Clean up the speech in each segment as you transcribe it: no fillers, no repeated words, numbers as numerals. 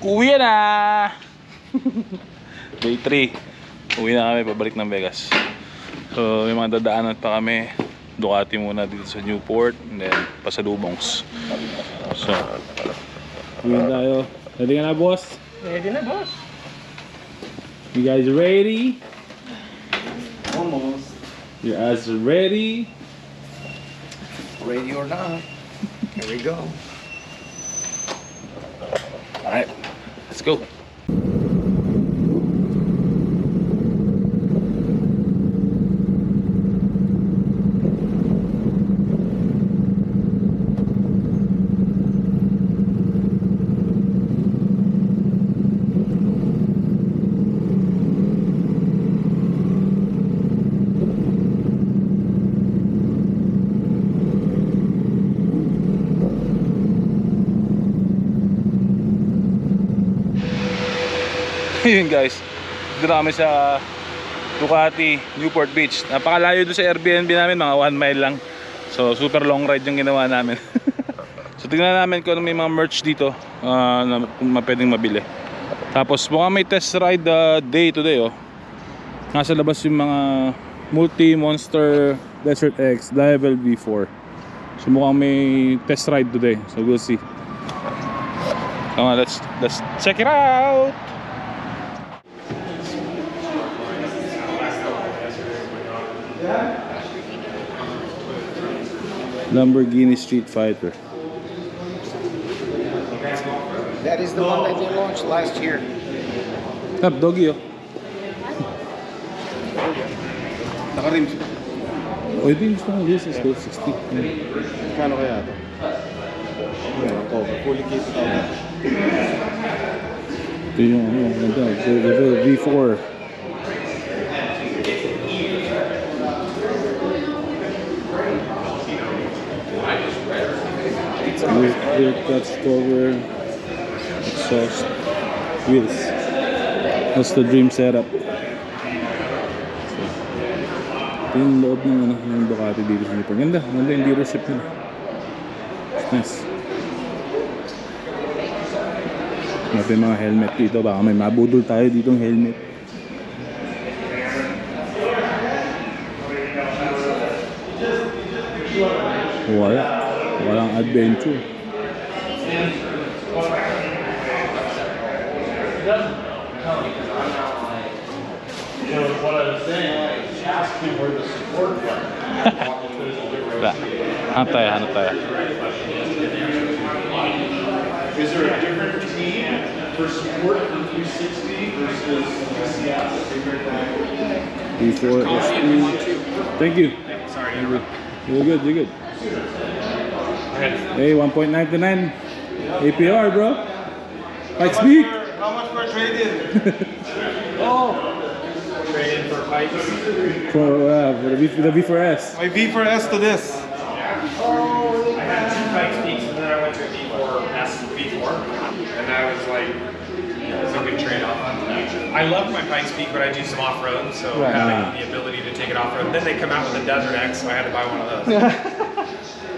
Uwi na! Day 3. Uwi na kami, pabalik ng Vegas. So may mga dadaanan pa kami. Ducati muna dito sa Newport, and then pasalubongs. So uwi na tayo. Ready ka na, boss? Ready na, boss. You guys ready? Almost. You guys ready? Ready or not. Here we go. Alright, let's go. Yun guys, dito na kami sa Ducati, Newport Beach. Napakalayo doon sa Airbnb namin, mga 1 mile lang. So super long ride yung ginawa namin. So tignan namin kung ano may mga merch dito na pwedeng mabili. Tapos mukhang may test ride day today. Nasa labas yung mga Multi Monster Desert X Level V4. So mukhang may test ride today. So we'll see. Come on, let's check it out. Lamborghini Street Fighter. That is the one that they launched last year. Tap doggy Naka-rim. Oh, ito yung gusto ko. This is 60. Kano kaya ito? Meron ko. Fully kit ito. Ito yung ano, level V4. Wheel clutch cover, exhaust, wheels. That's the dream setup. So, ito yung loob ng ano, yung Ducati dito sa Newport. Ganda yung dealership nila. It's nice. May mga helmet dito, baka may mabudol tayo ditong helmet. Walang adventure. Hanap tayo. Is there a different team for support for 360 versus PCS? Before SP. Thank you. Sorry, You're good. Hey, 1.99 APR, bro. Pikes Peak. How much for a trade-in? Trade-in for Pikes. For the V4S. My V4S to this. I had 2 Pikes Peaks and then I went to V4S V4 and I was like, it's a good trade-off. I love my Pikes Peak, but I do some off-road, so having the ability to take it off-road. Then they come out with a Desert X, so I had to buy one of those.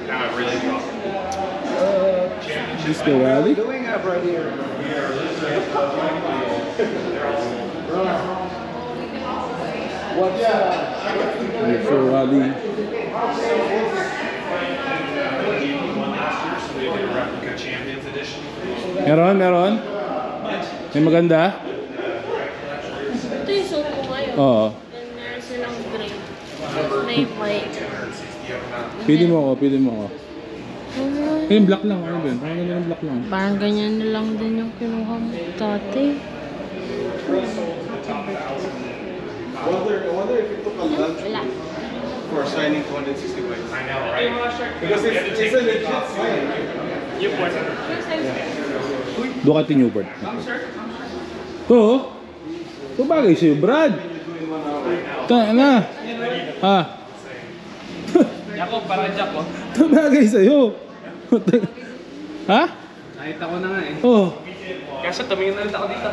Now it really is awesome. This the rally? Doing up right here. What's For rally. So they did a replica Champions Edition. Meron? May maganda? Ito yung suit ko ngayon. Oo. Then meron silang gray. May white. Pili mo ako. Yung black lang, ano din? Parang ganyan yung black lang. Parang ganyan na lang din yung kinuha mo dati. I wonder if it took a lunch Wala. for signing 260 bikes. I know, right? Because it's a legit sign. Ducati Newport. Ito bagay sa'yo, Brad. Na. Ako, parang Jack ko. Ito bagay sa'yo. Ha? Nakita ko na nga eh. Oh. Kasi tumingin na rin ako dito.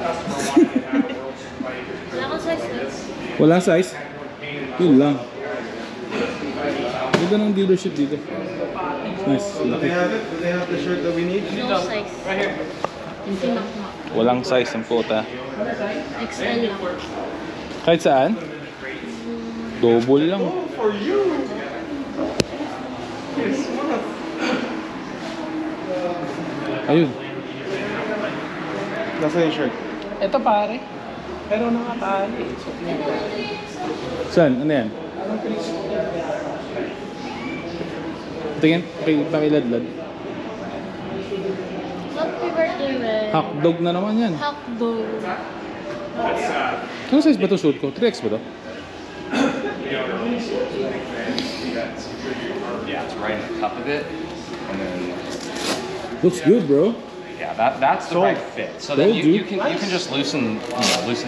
Wala akong size. Wala size? Yun lang. Ganda ng dealership dito. Nice. Do they have it? Do they have the shirt that we need? No size. Right here. Sinakmak. Walang size ng quota. XL lang. Kahit saan? Double lang. Ayun. Nasa yung shirt? Ito pare. Pero nakatali. Saan? Ano yan? Tingin, pakiladlad. Happy birthday, man. Hotdog na naman yan. Hotdog. Ano size ba ito suit ko? 3X ba ito? Yeah, it's right in the cup of it, and then Looks good, bro. yeah, that's the right fit. So then Told you you. can just loosen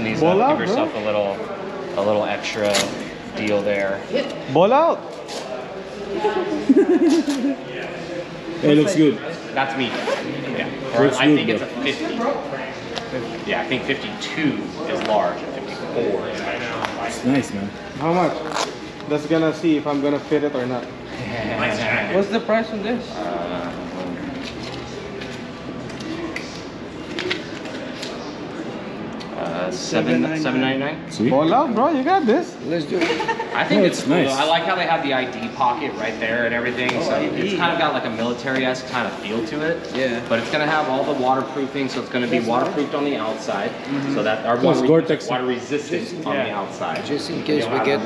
these Ball up, out, give yourself a little extra deal there. Ball out! It looks good. That's me. Yeah, or Looks I good, think it's a bro. 50. Yeah, I think 52 is large and 54 is extra. It's nice, man. How much? That's gonna see if I'm gonna fit it or not. What's the price of this? $7.99. See? Ball out, bro. You got this. Let's do it. I think Oh, it's it's cool. nice. I like how they have the ID pocket right there and everything. So it's kind of got like a military-esque kind of feel to it. Yeah. But it's gonna have all the waterproofing, so it's gonna be waterproofed on the outside, so that our Plus Gore-Tex. water resistant on the outside. Just in case we get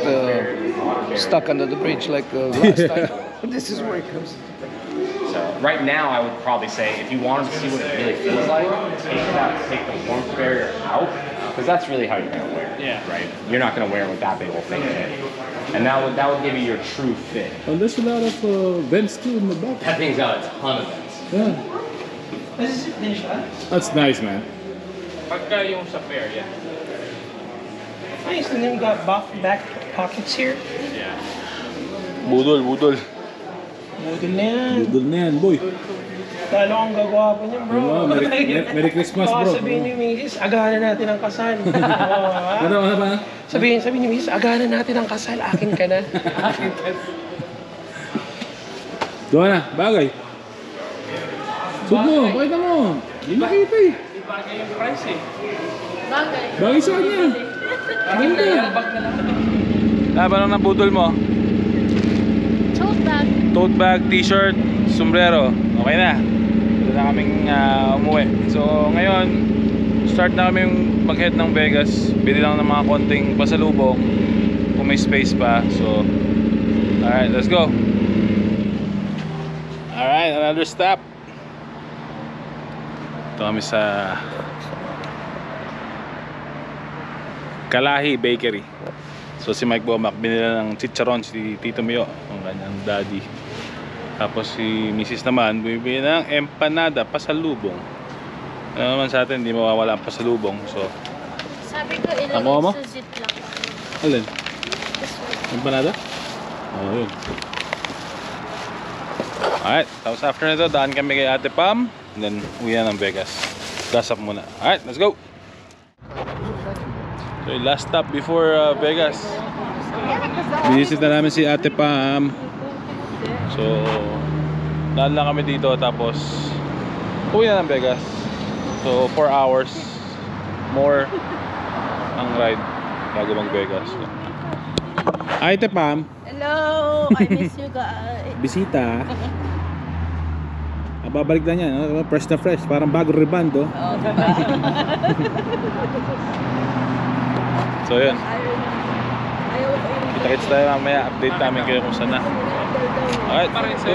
stuck under the bridge like last time. This is where it comes. So right now, I would probably say if you wanted to see what it really feels like, take the warmth barrier out, because that's really how you're gonna wear it. Yeah. Right. You're not gonna wear it with that big old thing in it, and that would give you your true fit. Oh, there's a lot of vents too in the back. That thing's got a ton of vents. Yeah. This is it din siya? That's nice, man. Pagka yung sa fair, yeah. Nice, and then we got back pockets here. Budol, budol. Budol na yan. Budol na yan, boy. Lalo kang gagawa po niyan, bro. Oo, Merry Christmas, Baka bro. sabihin ni Mrs. agahan na natin ang kasal. Oo, ha? Ano ba? Sabihin ni Mrs. agahan na natin ang kasal. Akin ka na. Akin ka na. Doon na, bagay. Suot mo, pakita mo. Hindi makita eh. Di bagay yung price eh. Bagay. Bagay sa kanya. Maganda yung bag na lang. Paano ng budol mo? Tote bag. Tote bag, t-shirt, sombrero. Okay na. Doon na kaming umuwi. So ngayon, start na kami mag-head ng Vegas. Bili lang ng mga konting pasalubong kung may space pa. So, alright, let's go. Alright, another stop. Ito kami sa Kalahi Bakery. So si Mike Bomac binila ng chicharon si Tito Mio, ang kanyang daddy. Tapos si Mrs. naman bumibili ng empanada, pasalubong. Ano naman sa atin, hindi mawawala ang pasalubong. So, Sabi ko Ako mo? ilagay sa ziplock. alin? This one. Empanada? Oh, yun. Alright, tapos after nito, daan kami kay Ate Pam. And then, uwi na ng Vegas. Gas up muna. Alright, let's go! So, yung last stop before Vegas. Binisita namin si Ate Pam. So, daan lang kami dito. Tapos, uwi na ng Vegas. So, 4 hours more ang ride bago mag-Vegas. Ate Pam. Hello! I miss you guys. Bisita. Babalik na yan, no? Fresh na fresh, parang bagong rebound, oh. So yun, kita-kits tayo mamaya, update namin kayo kung saan na. Alright, so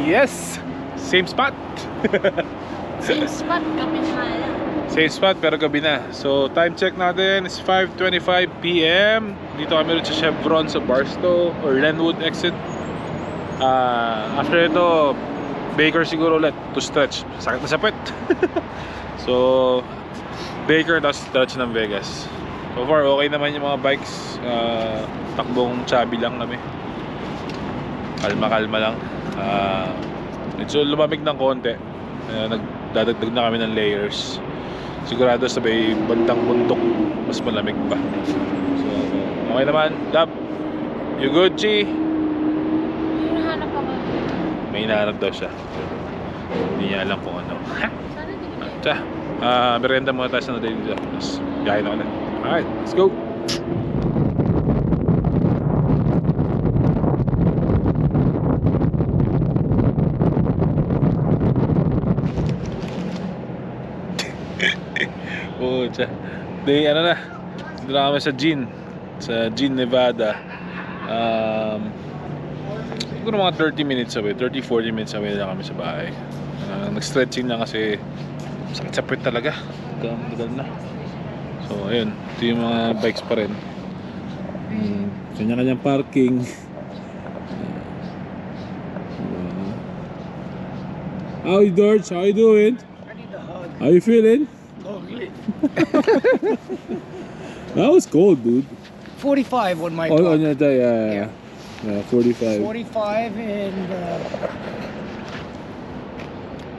Yes! Same spot! Same spot kami na yan. Same spot pero gabi na. So time check natin is 5:25 PM. Dito kami rin sa Chevron sa Barstow or Lenwood exit. After ito, Baker siguro ulit to stretch. Sakit na sa puwet. So Baker tapos stretch ng Vegas. So far okay naman yung mga bikes. Takbong chubby lang kami. Kalma lang. Medyo lumamig ng konti. Nagdadagdag na kami ng layers. Sigurado sa may bandang bundok mas malamig pa. So okay naman. Dab, you good, G? May hinahanap ako. May hinahanap daw siya. Hindi niya alam kung ano. Sana di ko na Tsa, merienda muna tayo sa natin dito. Tapos gahin ako na. Alright, let's go! Oh, tsa. Di, ano na. Dito na kami sa Jean. Sa Jean, Nevada. Siguro mga 30 minutes away. 30-40 minutes away na kami sa bahay. Nag-stretching na kasi sakit sa puwet talaga. Tagal na. So, ayun. Ito yung mga bikes pa rin. Kanya-kanyang parking. Howdy, George. How you doing? I need a hug. How you feeling? Lovely. That was cold, dude. 45 on my On clock. your day, yeah. 45. 45 and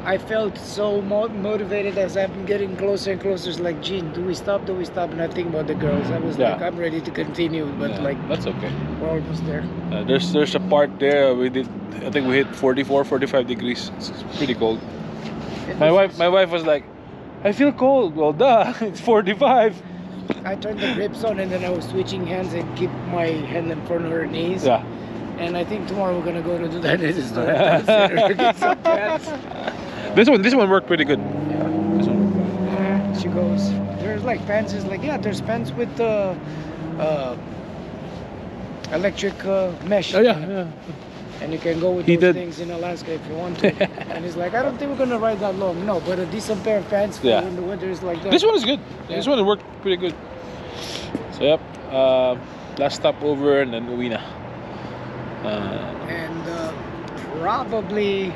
I felt so motivated as I'm getting closer and closer. It's like, Gene, do we stop? Do we stop? And I think about the girls. I was Yeah. like, I'm ready to continue, but Yeah, like, that's okay. we're almost there. There's a part there we did. I think we hit 44-45 degrees. It's pretty cold. My wife was like, I feel cold. Well, duh, it's 45. I turned the grips on and then I was switching hands and keep my hand in front of her knees. Yeah. And I think tomorrow we're gonna go to the dentist store and get some pants. This one worked pretty good. This one. She goes, there's like pants. Is like, yeah, there's pants with electric mesh. Oh yeah. And you can go with He those did. things in Alaska if you want to. And he's like, I don't think we're gonna ride that long. No, but a decent pair of pants for Yeah. when the winter is like that. This one is good. Yeah. This one worked pretty good. So yep. Last stop over and then uwi na. And probably,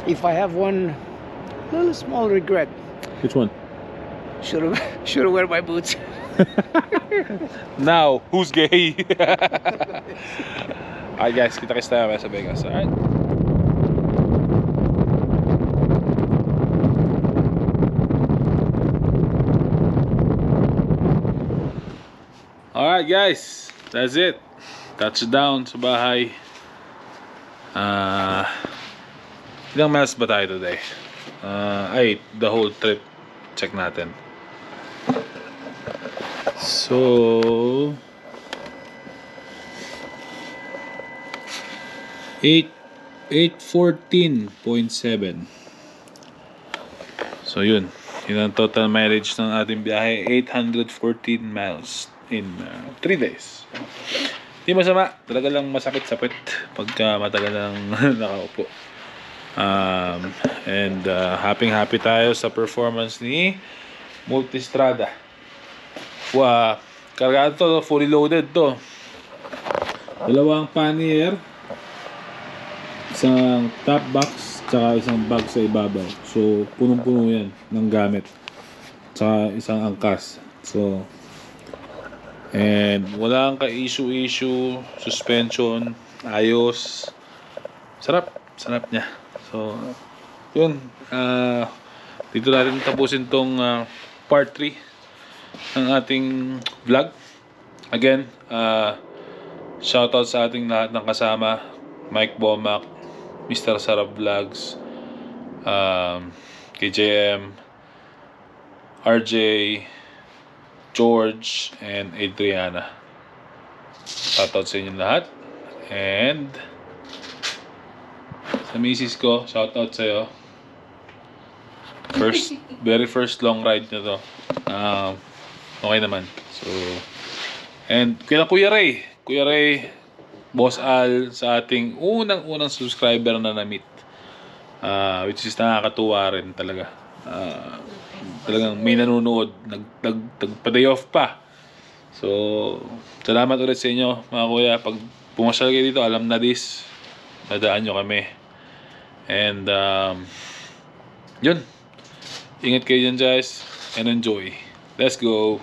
if I have one little small regret, Which one? should have wear my boots. Now, who's gay? Alright guys, kita-kits tayo sa Vegas. Alright. Alright guys, that's it. Touchdown sa bahay. Ilang miles ba tayo today? The whole trip. Check natin. So 814.7. So yun ang total mileage ng ating biyahe. 814 miles in 3 days. Hindi masama, talaga lang masakit sa puwet pagka matagal nang nakaupo. Happy tayo sa performance ni Multistrada. Kargado to, fully loaded to. Dalawang pannier, isang top box, tsaka isang bag sa ibabaw. So, punong-puno yan ng gamit. Tsaka isang angkas. So, and walang ka-issue, suspension, ayos. Sarap niya. So, yun. Dito natin tapusin tong part 3 ng ating vlog. Again, shoutout sa ating lahat ng kasama. Mike Bomac, Mr. Sarap Vlogs, KJM, RJ, George, and Adriana. Shoutout sa inyo lahat. And sa misis ko, shoutout sa'yo. Very first long ride na to. Okay naman. So, and Kuya Ray, Boss Al, sa ating unang subscriber na na-meet. Which is nakakatuwa rin talaga. Talagang may nanonood, nagpa-day off pa. So, salamat ulit sa inyo mga kuya. Pag pumasyal kayo dito, alam na this, nadaan nyo kami. And yun, ingat kayo dyan guys and enjoy. Let's go.